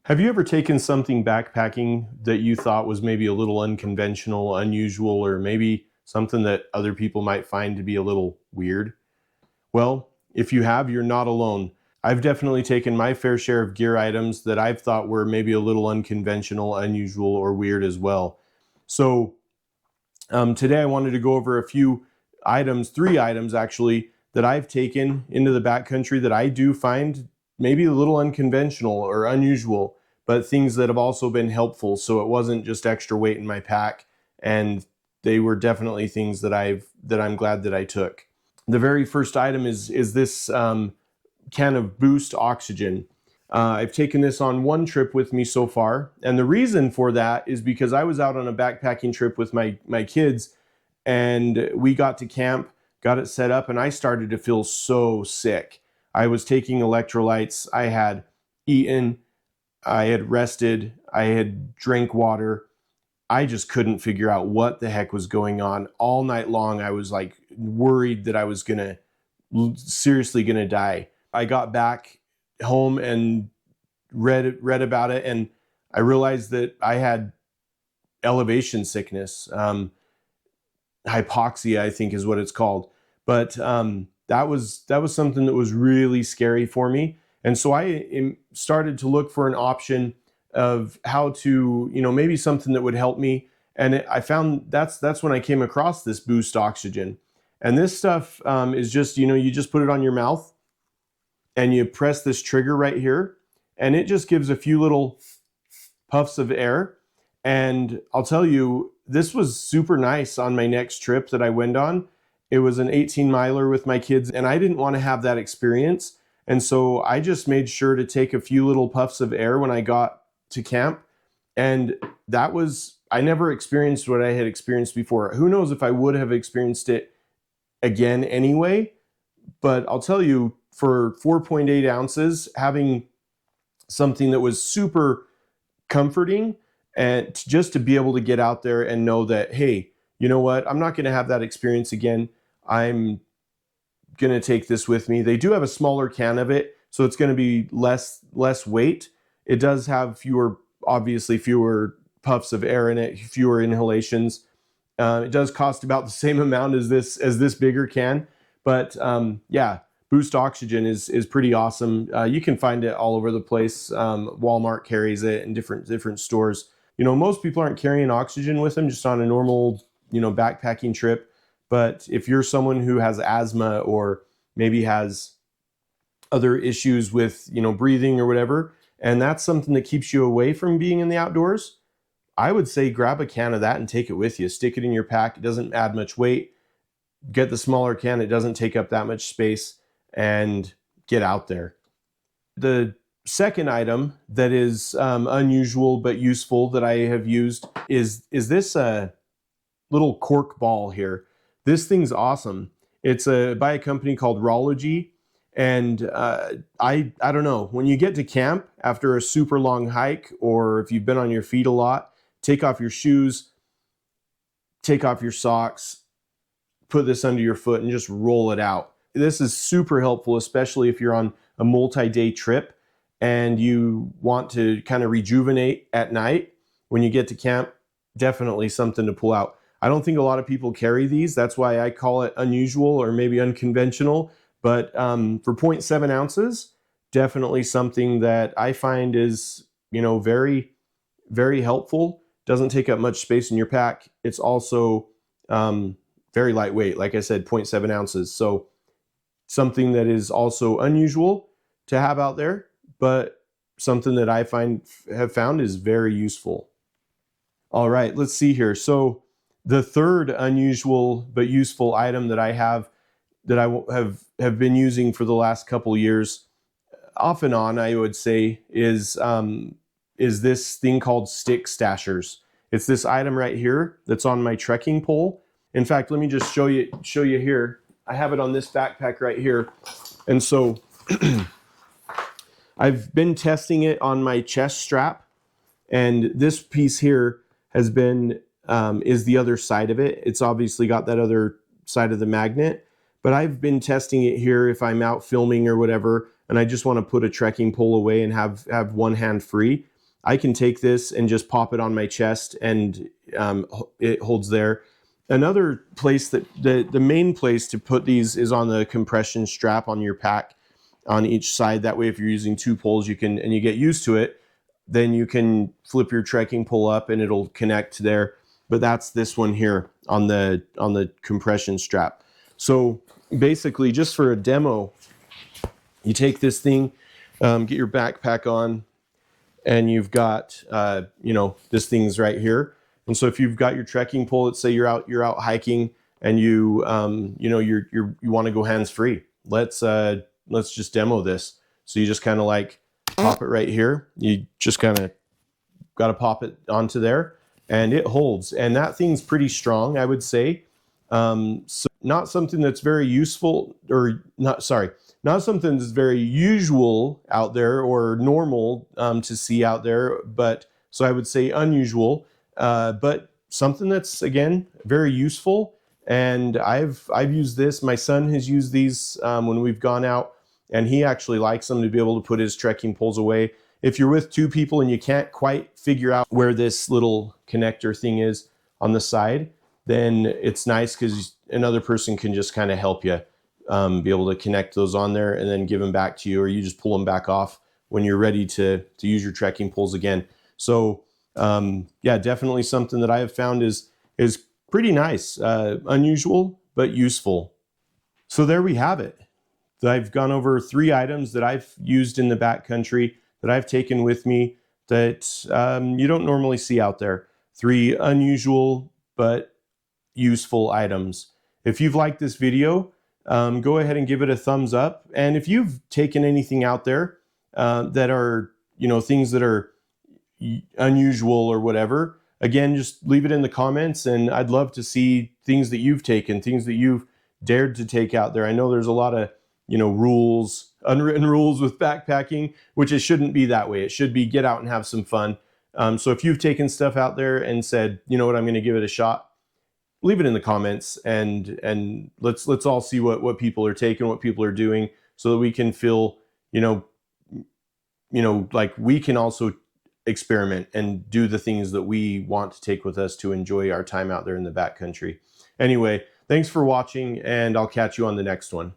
Have you ever taken something backpacking that you thought was maybe a little unconventional, unusual, or maybe something that other people might find to be a little weird? Well, if you have, you're not alone. I've definitely taken my fair share of gear items that I've thought were maybe a little unconventional, unusual, or weird as well. So today I wanted to go over a few items, 3 items actually, that I've taken into the backcountry that I do find maybe a little unconventional or unusual, but things that have also been helpful. So it wasn't just extra weight in my pack, and they were definitely things that I'm glad that I took. The very first item is this can of Boost Oxygen. I've taken this on 1 trip with me so far, and the reason for that is because I was out on a backpacking trip with my kids, and we got to camp, got it set up, and I started to feel so sick. I was taking electrolytes, I had eaten, I had rested, I had drank water. I just couldn't figure out what the heck was going on. All night long, I was like worried that I was seriously gonna die. I got back home and read about it, and I realized that I had elevation sickness. Hypoxia, I think is what it's called. But that was something that was really scary for me. And so I started to look for an option of how to, maybe something that would help me. And I found that's when I came across this Boost Oxygen. And this stuff is just, you just put it on your mouth and you press this trigger right here, and it just gives a few little puffs of air. And I'll tell you, this was super nice on my next trip that I went on. It was an 18-miler with my kids, and I didn't want to have that experience. And so I just made sure to take a few little puffs of air when I got to camp. And I never experienced what I had experienced before. Who knows if I would have experienced it again anyway. But I'll tell you, for 4.8 ounces, having something that was super comforting, and just to be able to get out there and know that, hey, you know what? I'm not going to have that experience again. I'm going to take this with me. They do have a smaller can of it, so it's going to be less weight. It does have obviously fewer puffs of air in it, fewer inhalations. It does cost about the same amount as this bigger can, but yeah, Boost Oxygen is pretty awesome. You can find it all over the place. Walmart carries it in different stores. Most people aren't carrying oxygen with them just on a normal, backpacking trip. But if you're someone who has asthma or maybe has other issues with, breathing or whatever, and that's something that keeps you away from being in the outdoors, I would say grab a can of that and take it with you. Stick it in your pack. It doesn't add much weight. Get the smaller can. It doesn't take up that much space, and get out there. The second item that is unusual but useful that I have used is this little cork ball here. This thing's awesome. It's by a company called Rawlogy, and I don't know, when you get to camp after a super long hike, or if you've been on your feet a lot, take off your shoes, take off your socks, put this under your foot and just roll it out. This is super helpful, especially if you're on a multi-day trip and you want to kind of rejuvenate at night. When you get to camp, definitely something to pull out. I don't think a lot of people carry these. That's why I call it unusual or maybe unconventional. But for 0.7 ounces, definitely something that I find is, very, very helpful. Doesn't take up much space in your pack. It's also very lightweight. Like I said, 0.7 ounces. So something that is also unusual to have out there, but something that I have found is very useful. All right, let's see here. So the third unusual but useful item that I have that I have been using for the last couple years, off and on, I would say, is this thing called stick stashers. It's this item right here that's on my trekking pole. In fact, let me just show you here. I have it on this backpack right here. And so I've been testing it on my chest strap, and this piece here has been is the other side of it. It's obviously got that other side of the magnet, but I've been testing it here if I'm out filming or whatever, and I just want to put a trekking pole away and have one hand free. I can take this and just pop it on my chest, and it holds there. Another place that the main place to put these is on the compression strap on your pack on each side. That way, if you're using 2 poles, you can, and you get used to it, then you can flip your trekking pole up and it'll connect there. But that's this one here on the compression strap. So basically, just for a demo, you take this thing, get your backpack on, and you've got this thing's right here. And so if you've got your trekking pole, let's say you're out hiking, and you want to go hands free. Let's just demo this. So you just kind of like pop it right here. You just kind of got to pop it onto there, and it holds. And that thing's pretty strong, I would say. So not something that's very useful, or not something that's very usual out there or normal to see out there. But so I would say unusual, but something that's, again, very useful. And I've used this. My son has used these when we've gone out, and he actually likes them to be able to put his trekking poles away. If you're with 2 people and you can't quite figure out where this little connector thing is on the side, then it's nice because another person can just kind of help you be able to connect those on there and then give them back to you, or you just pull them back off when you're ready to use your trekking poles again. So yeah, definitely something that I have found is pretty nice, unusual, but useful. So there we have it. I've gone over 3 items that I've used in the backcountry that I've taken with me that you don't normally see out there. 3 unusual but useful items. If you've liked this video, go ahead and give it a thumbs up. And if you've taken anything out there that are, things that are unusual or whatever, again, just leave it in the comments, and I'd love to see things that you've taken, things that you've dared to take out there. I know there's a lot of, rules, unwritten rules with backpacking, which it shouldn't be that way. It should be get out and have some fun. So if you've taken stuff out there and said, you know what, I'm going to give it a shot, leave it in the comments, and let's all see what people are taking, what people are doing, so that we can feel, like we can also experiment and do the things that we want to take with us to enjoy our time out there in the backcountry. Anyway, thanks for watching, and I'll catch you on the next one.